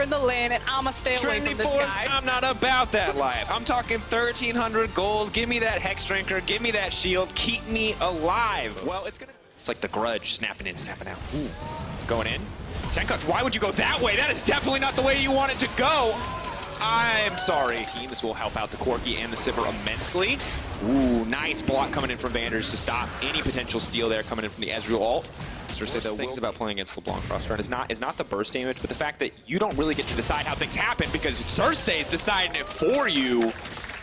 in the lane, and I'ma stay away from this guy. I'm not about that life. I'm talking 1,300 gold. Give me that Hex Drinker. Give me that shield. Keep me alive. Well, it's like the Grudge, snapping in, snapping out. Ooh. Going in. Senkux, why would you go that way? That is definitely not the way you want it to go. I'm sorry. This will help out the Corki and the Sivir immensely. Ooh, nice block coming in from Vanders to stop any potential steal there coming in from the Ezreal ult. Cersei, the things about playing against LeBlanc Crossrun is not the burst damage, but the fact that you don't really get to decide how things happen because Cersei is deciding it for you.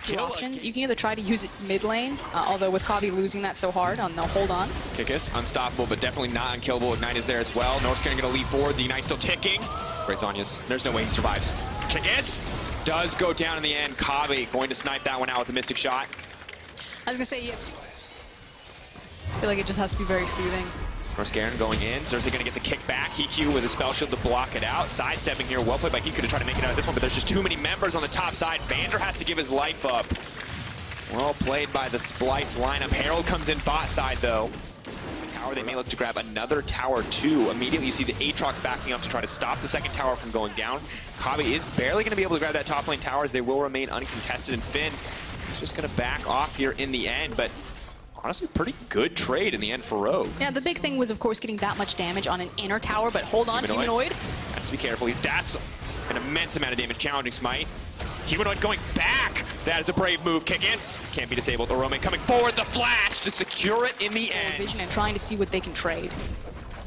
Two options. You can either try to use it mid lane, although with Kabi losing that so hard on the hold on. Kickus, unstoppable, but definitely not unkillable. Ignite is there as well. Northscan gonna leap forward. The Ignite still ticking. Great Zhonya's. There's no way he survives. Kickus does go down in the end. Kabi going to snipe that one out with a Mystic Shot. I was gonna say, yeah. I feel like it just has to be very soothing. Northscan going in. Cersei gonna get the kick back. Hiku with a spell shield to block it out. Sidestepping here. Well played by Hiku to try to make it out of this one, but there's just too many members on the top side. Vander has to give his life up. Well played by the Splyce lineup. Herald comes in bot side though. Tower, they may look to grab another tower too. Immediately you see the Aatrox backing up to try to stop the second tower from going down. Kabi is barely going to be able to grab that top lane tower as they will remain uncontested, and Finn is just going to back off here in the end, but honestly pretty good trade in the end for Rogue. Yeah, the big thing was of course getting that much damage on an inner tower, but hold on, Humanoid. Has to be careful. That's an immense amount of damage. Challenging Smite. Humanoid going back. That is a brave move. Kickus can't be disabled. Orome coming forward. The flash to secure it in the end. Vision and trying to see what they can trade.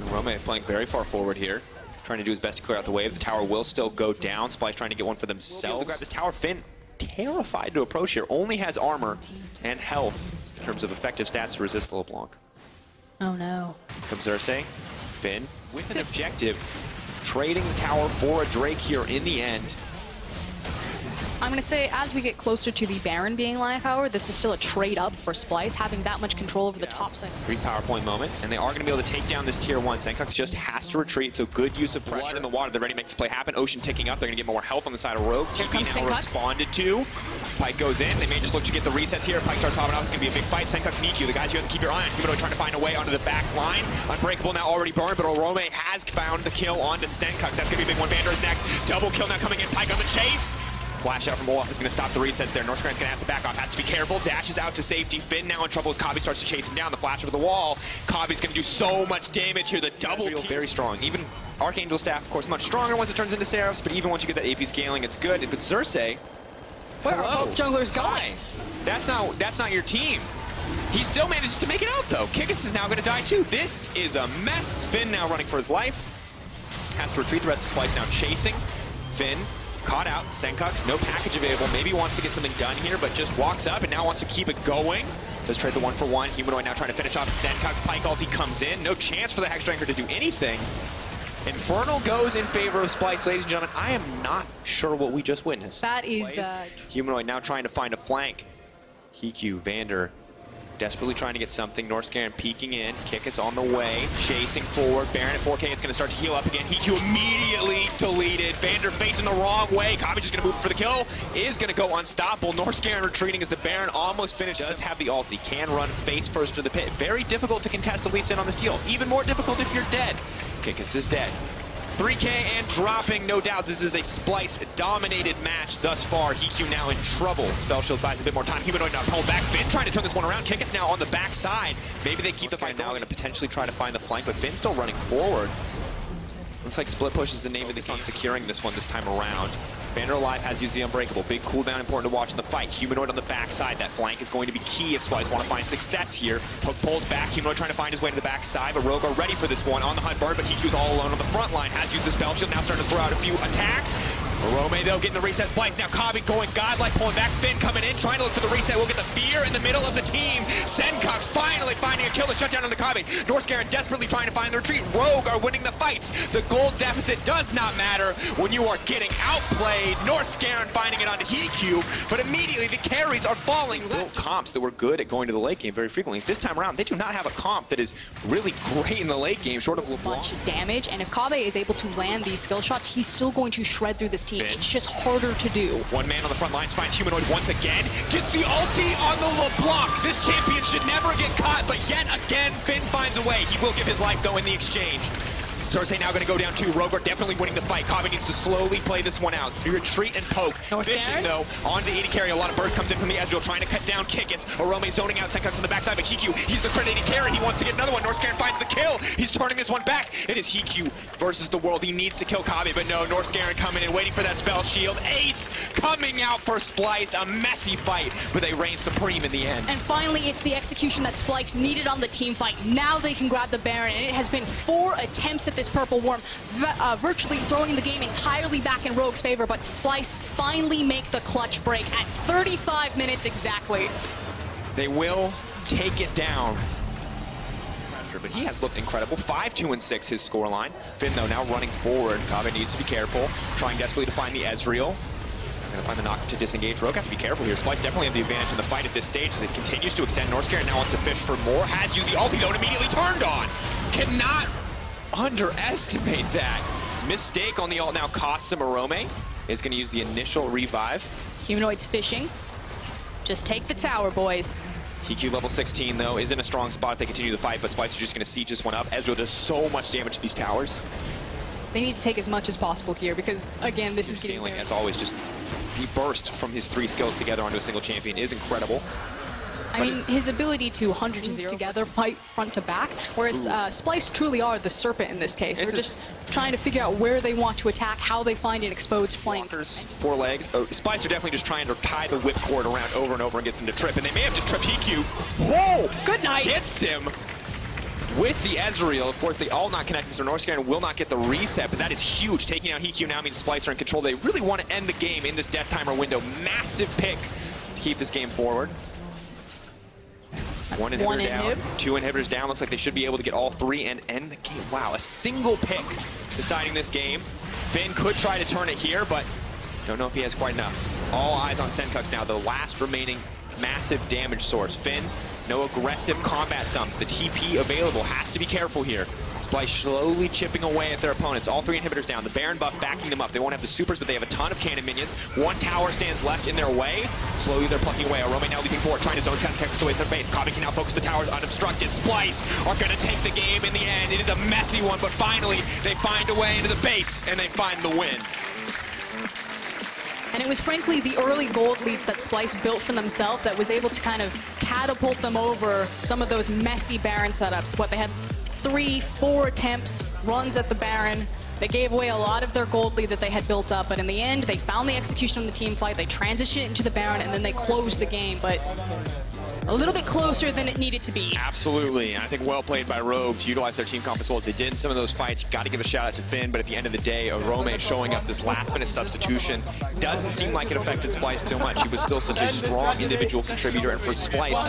Orome playing very far forward here, trying to do his best to clear out the wave. The tower will still go down. Splyce trying to get one for themselves. To grab this tower. Finn terrified to approach here. Only has armor and health in terms of effective stats to resist the LeBlanc. Oh no. Comes Cersei. Finn with an objective, trading the tower for a Drake here in the end. I'm going to say, as we get closer to the Baron being live power, this is still a trade up for Splyce, having that much control over the top side. Great PowerPoint moment, and they are going to be able to take down this tier 1. Senkux just has to retreat, so good use of pressure. Blood in the water, they're ready to make this play happen. Ocean ticking up, they're going to get more health on the side of Rogue. TP now responded to. Pike goes in, they may just look to get the resets here. Pike starts popping off, it's going to be a big fight. Senkux and EQ, the guys you have to keep your eye on. Humanoid trying to find a way onto the back line. Unbreakable now already burned, but Orome has found the kill onto Senkux. That's going to be a big one. Vander is next. Double kill now coming in. Pike on the chase. Flash out from Olaf is going to stop the resets there. Northscan's going to have to back off. Has to be careful. Dashes out to safety. Finn now in trouble as Kabi starts to chase him down. The flash over the wall. Kabi's going to do so much damage here. The double kill. Very strong. Even Archangel Staff, of course, much stronger once it turns into Seraphs, but even once you get that AP scaling, it's good. But Cersei, where are both junglers going? That's not your team. He still manages to make it out, though. Kickus is now going to die, too. This is a mess. Finn now running for his life. Has to retreat. The rest of Splyce now chasing. Finn caught out. Senkux, no package available. Maybe wants to get something done here, but just walks up and now wants to keep it going. Does trade the 1-for-1. Humanoid now trying to finish off Senkux. Pike ulti comes in. No chance for the Hex Drinker to do anything. Infernal goes in favor of Splyce, ladies and gentlemen. I am not sure what we just witnessed. That is... Humanoid now trying to find a flank. Hiku, Vander, desperately trying to get something. Northscan peeking in. Kickus on the way. Chasing forward. Baron at 4K. It's going to start to heal up again. Hiku immediately deleted. Vander facing the wrong way. Kabi just going to move for the kill. Is going to go unstoppable. Northscan retreating as the Baron almost finished. Does have the ult. He can run face first to the pit. Very difficult to contest at least in on the steal. Even more difficult if you're dead. Kickus is dead. 3K and dropping, no doubt. This is a Splyce-dominated match thus far. Hiku now in trouble. Spell Shield buys a bit more time. Humanoid now pulled back. Finn trying to turn this one around. Kickus now on the backside. Maybe they keep the fight now. Going to potentially try to find the flank, but Finn still running forward. Looks like Split Push is the name of this on securing this one this time around. Vander alive has used the Unbreakable. Big cooldown, important to watch in the fight. Humanoid on the backside. That flank is going to be key if Splyce want to find success here. Hook pulls back. Humanoid trying to find his way to the backside, but Rogue are ready for this one. On the hunt bird, but Hiku's all alone on the front line. Has used the Spell Shield. Now starting to throw out a few attacks. Orome, though, getting the reset. Splyce now Kabi going godlike, pulling back. Finn coming in, trying to look for the reset. We'll get the fear in the middle of the team. Senkux finally finding a kill to shut down on the Kabi. Northscan desperately trying to find the retreat. Rogue are winning the fights. The gold deficit does not matter when you are getting outplayed. Northscan finding it onto Hiku, but immediately the carries are falling left. Comps that were good at going to the late game very frequently. This time around, they do not have a comp that is really great in the late game, short of LeBlanc. Bunch of damage, and if Kabe is able to land these skill shots, he's still going to shred through this team. It's just harder to do. One man on the front lines finds Humanoid once again. Gets the ulti on the LeBlanc. This champion should never get caught, but yet again, Finn finds a way. He will give his life, though, in the exchange. Cersei now going to go down too. Rogue definitely winning the fight. Kaveh needs to slowly play this one out. Retreat and poke. Fishing though, on the AD carry. A lot of burst comes in from the Ezreal, trying to cut down Kikis. Arome zoning out, Senkuks on the backside, but Hikyu, he's the crit AD carry. He wants to get another one. Northscaron finds the kill. He's turning this one back. It is Hikyu versus the world. He needs to kill Kaveh, but no, Northscaron coming in, waiting for that spell shield. Ace coming out for Splyce. A messy fight, but they reign supreme in the end. And finally, it's the execution that Splyce needed on the team fight. Now they can grab the Baron, and it has been 4 attempts at this Purple Worm, virtually throwing the game entirely back in Rogue's favor, but Splyce finally make the clutch break at 35 minutes exactly. They will take it down. But he has looked incredible. 5-2-6 his scoreline. Finn, though, now running forward. Kaveh needs to be careful. Trying desperately to find the Ezreal. Gonna find the knock to disengage. Rogue have to be careful here. Splyce definitely have the advantage in the fight at this stage as it continues to extend. Northscaron now wants to fish for more. Has used the ulti, though, and immediately turned on. Cannot underestimate that. Mistake on the ult now costs him. Arome is going to use the initial revive. Humanoid's fishing. Just take the tower, boys. TQ level 16, though, is in a strong spot if they continue the fight, but Splyce is just going to siege this one up. Ezreal does so much damage to these towers. They need to take as much as possible here because, again, this is getting scaling, as always, just the burst from his 3 skills together onto a single champion is incredible. I mean, his ability to 100-0 together, fight front to back, whereas Splyce truly are the serpent in this case. They're just trying to figure out where they want to attack, how they find an exposed flank. 4 legs. Splyce are definitely just trying to tie the whipcord around over and over and get them to trip, and they may have just tripped Hikyu. Whoa! Good night! Gets him with the Ezreal. Of course, they all not connecting, so Northscaron will not get the reset, but that is huge. Taking out Hikyu now means Splyce are in control. They really want to end the game in this death timer window. Massive pick to keep this game forward. One inhibitor down, 2 inhibitors down. Looks like they should be able to get all 3 and end the game. Wow, a single pick deciding this game. Finn could try to turn it here, but don't know if he has quite enough. All eyes on Senkuks now, the last remaining massive damage source. Finn, no aggressive combat sums. The TP available, has to be careful here. Splyce slowly chipping away at their opponents. All 3 inhibitors down. The Baron buff backing them up. They won't have the supers, but they have a ton of cannon minions. 1 tower stands left in their way. Slowly they're plucking away. Arome now leaping forward, trying to zone Senkuks away from their base. Kaveh can now focus the towers unobstructed. Splyce are going to take the game in the end. It is a messy one, but finally they find a way into the base, and they find the win. And it was frankly the early gold leads that Splyce built for themselves that was able to kind of catapult them over some of those messy Baron setups. What they had 3, 4 attempts, runs at the Baron. They gave away a lot of their gold lead that they had built up, but in the end, they found the execution on the team fight, they transitioned into the Baron, and then they closed the game, but a little bit closer than it needed to be. Absolutely, and I think well played by Rogue to utilize their team comp as well as they did in some of those fights. Got to give a shout out to Finn, but at the end of the day, Arome showing up this last-minute substitution doesn't seem like it affected Splyce too much. He was still such a strong individual contributor, and for Splyce,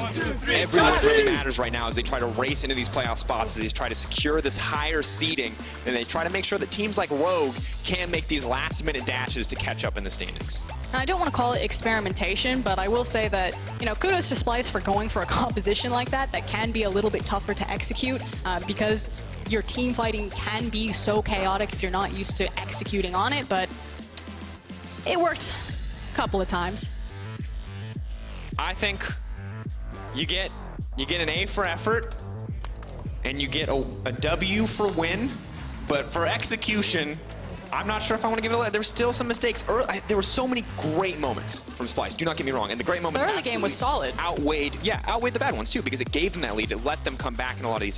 everyone really matters right now as they try to race into these playoff spots, as they try to secure this higher seeding, and they try to make sure that teams like Rogue can make these last-minute dashes to catch up in the standings. And I don't want to call it experimentation, but I will say that, you know, kudos to Splyce for going for a composition like that can be a little bit tougher to execute because your team fighting can be so chaotic if you're not used to executing on it, but it worked a couple of times. I think you get an A for effort and you get a W for win, but for execution, I'm not sure if I want to give it a let. There were still some mistakes. There were so many great moments from Splyce. Do not get me wrong. And the great moments The early game was solid. Outweighed the bad ones too, because it gave them that lead. It let them come back in a lot of these